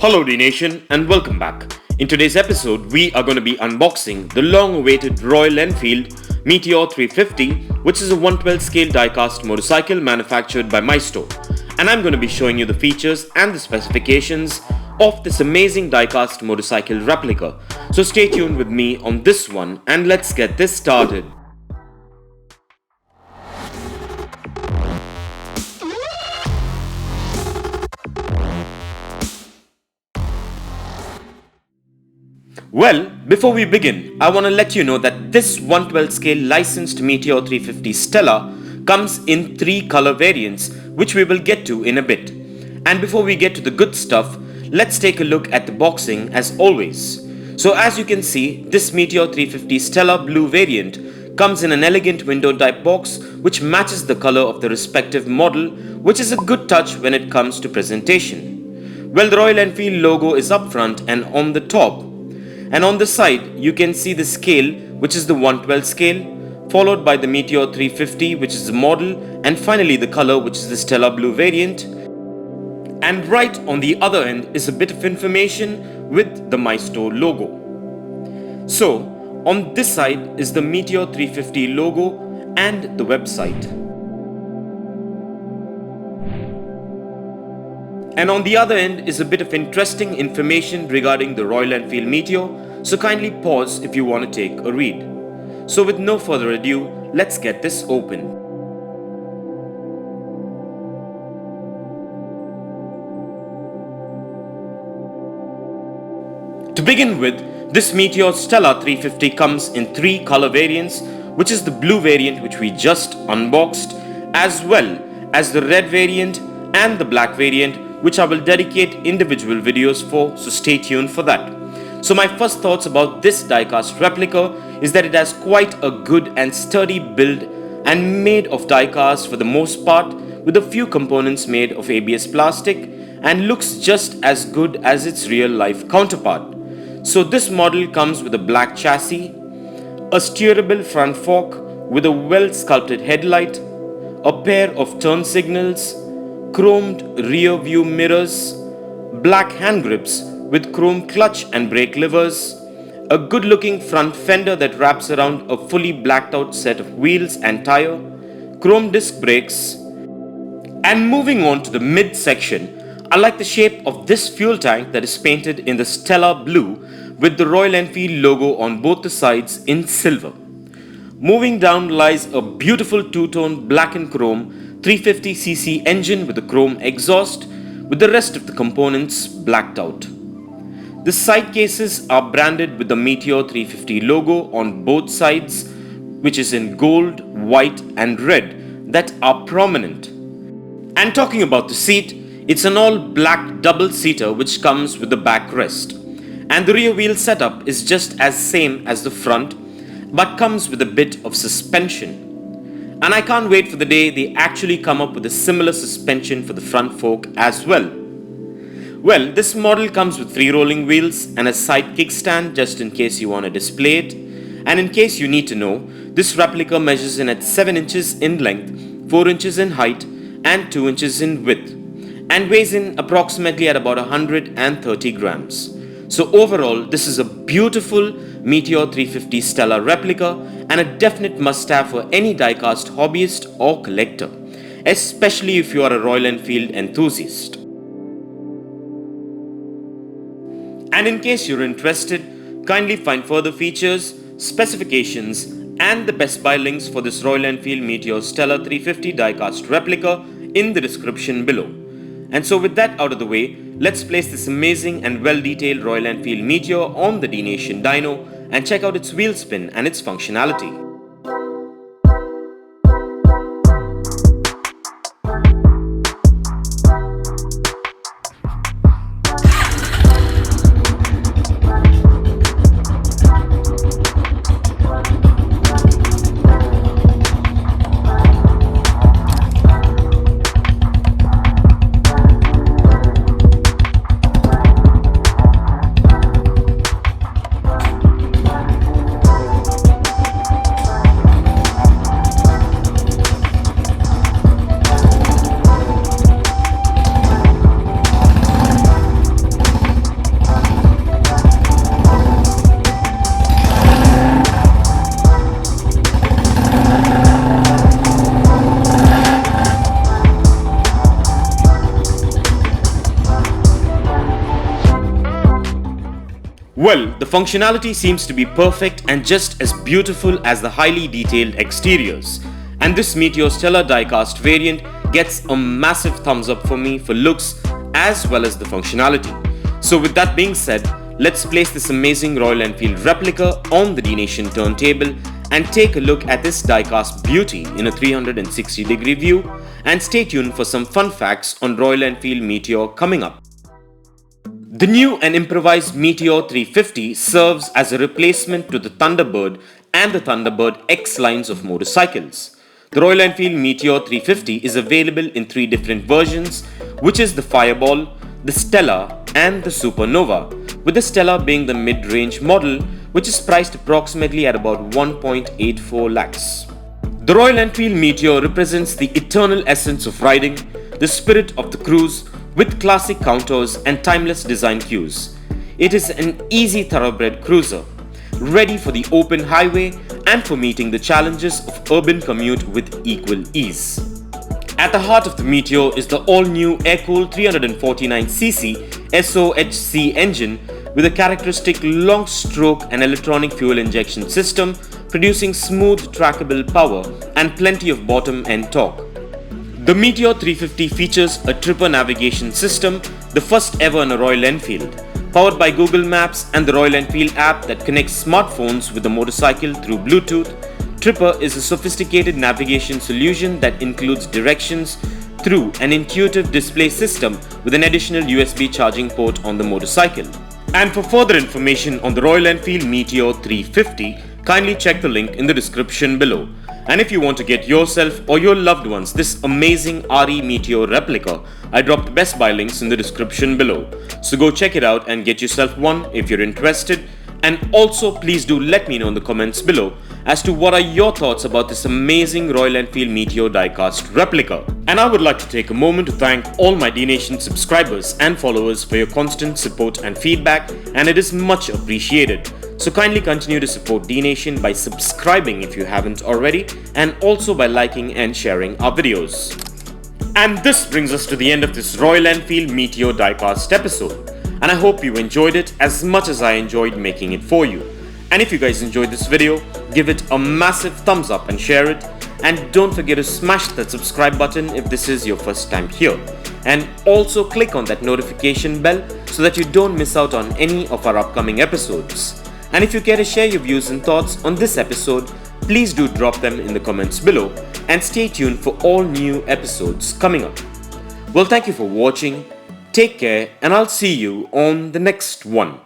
Hello Dnation and welcome back. In today's episode, we are going to be unboxing the long-awaited Royal Enfield Meteor 350, which is a 112 scale diecast motorcycle manufactured by Maisto. And I'm going to be showing you the features and the specifications of this amazing diecast motorcycle replica. So stay tuned with me on this one and let's get this started. Well, before we begin, I want to let you know that this 112 scale licensed Meteor 350 Stellar comes in 3 color variants, which we will get to in a bit. And before we get to the good stuff, let's take a look at the boxing as always. So as you can see, this Meteor 350 Stellar blue variant comes in an elegant window type box which matches the color of the respective model, which is a good touch when it comes to presentation. Well, the Royal Enfield logo is up front and on the top. And on the side, you can see the scale, which is the 112 scale, followed by the Meteor 350, which is the model, and finally the color, which is the Stellar Blue variant. And right on the other end is a bit of information with the Maisto logo. So, on this side is the Meteor 350 logo and the website. And on the other end is a bit of interesting information regarding the Royal Enfield Meteor, so kindly pause if you want to take a read. So with no further ado, let's get this open. To begin with, this Meteor Stellar 350 comes in 3 color variants, which is the blue variant which we just unboxed, as well as the red variant and the black variant, which I will dedicate individual videos for, so stay tuned for that. So my first thoughts about this diecast replica is that it has quite a good and sturdy build and made of diecast for the most part, with a few components made of ABS plastic, and looks just as good as its real life counterpart. So this model comes with a black chassis, a steerable front fork with a well sculpted headlight, a pair of turn signals, chromed rear view mirrors, black hand grips with chrome clutch and brake levers, a good looking front fender that wraps around a fully blacked out set of wheels and tire, chrome disc brakes. And moving on to the mid section, I like the shape of this fuel tank that is painted in the Stellar Blue with the Royal Enfield logo on both the sides in silver. Moving down lies a beautiful two-tone black and chrome 350cc engine with a chrome exhaust, with the rest of the components blacked out. The side cases are branded with the Meteor 350 logo on both sides, which is in gold, white and red, that are prominent. And talking about the seat, it's an all black double seater which comes with the backrest. And the rear wheel setup is just as same as the front, but comes with a bit of suspension. And I can't wait for the day they actually come up with a similar suspension for the front fork as well. Well, this model comes with 3 rolling wheels and a side kickstand just in case you want to display it. And in case you need to know, this replica measures in at 7 inches in length, 4 inches in height and 2 inches in width, and weighs in approximately at about 130 grams. So overall, this is a beautiful Meteor 350 Stellar replica and a definite must-have for any diecast hobbyist or collector, especially if you are a Royal Enfield enthusiast. And in case you're interested, kindly find further features, specifications and the best buy links for this Royal Enfield Meteor Stellar 350 diecast replica in the description below. And so with that out of the way, let's place this amazing and well-detailed Royal Enfield Meteor on the Dnation dyno and check out its wheel spin and its functionality. Well, the functionality seems to be perfect and just as beautiful as the highly detailed exteriors. And this Meteor Stellar diecast variant gets a massive thumbs up for me for looks as well as the functionality. So with that being said, let's place this amazing Royal Enfield replica on the D-Nation turntable and take a look at this diecast beauty in a 360-degree view, and stay tuned for some fun facts on Royal Enfield Meteor coming up. The new and improvised Meteor 350 serves as a replacement to the Thunderbird and the Thunderbird X lines of motorcycles. The Royal Enfield Meteor 350 is available in 3 different versions, which is the Fireball, the Stellar and the Supernova, with the Stellar being the mid-range model, which is priced approximately at about 1.84 lakhs. The Royal Enfield Meteor represents the eternal essence of riding, the spirit of the cruise, with classic counters and timeless design cues. It is an easy thoroughbred cruiser, ready for the open highway and for meeting the challenges of urban commute with equal ease. At the heart of the Meteor is the all-new air-cooled 349cc SOHC engine with a characteristic long stroke and electronic fuel injection system, producing smooth trackable power and plenty of bottom-end torque. The Meteor 350 features a tripper navigation system, the first ever in a Royal Enfield, powered by Google Maps and the Royal Enfield app that connects smartphones with the motorcycle through Bluetooth. Tripper is a sophisticated navigation solution that includes directions through an intuitive display system with an additional USB charging port on the motorcycle. And for further information on the Royal Enfield Meteor 350, kindly check the link in the description below. And if you want to get yourself or your loved ones this amazing RE Meteor replica, I dropped the Best Buy links in the description below. So go check it out and get yourself one if you're interested. And also please do let me know in the comments below as to what are your thoughts about this amazing Royal Enfield Meteor diecast replica. And I would like to take a moment to thank all my D-Nation subscribers and followers for your constant support and feedback, and it is much appreciated. So kindly continue to support D-Nation by subscribing if you haven't already, and also by liking and sharing our videos. And this brings us to the end of this Royal Enfield Meteor diecast episode, and I hope you enjoyed it as much as I enjoyed making it for you. And if you guys enjoyed this video, give it a massive thumbs up and share it, and don't forget to smash that subscribe button if this is your first time here, and also click on that notification bell so that you don't miss out on any of our upcoming episodes. And if you care to share your views and thoughts on this episode, please do drop them in the comments below, and stay tuned for all new episodes coming up. Well, thank you for watching, take care, and I'll see you on the next one.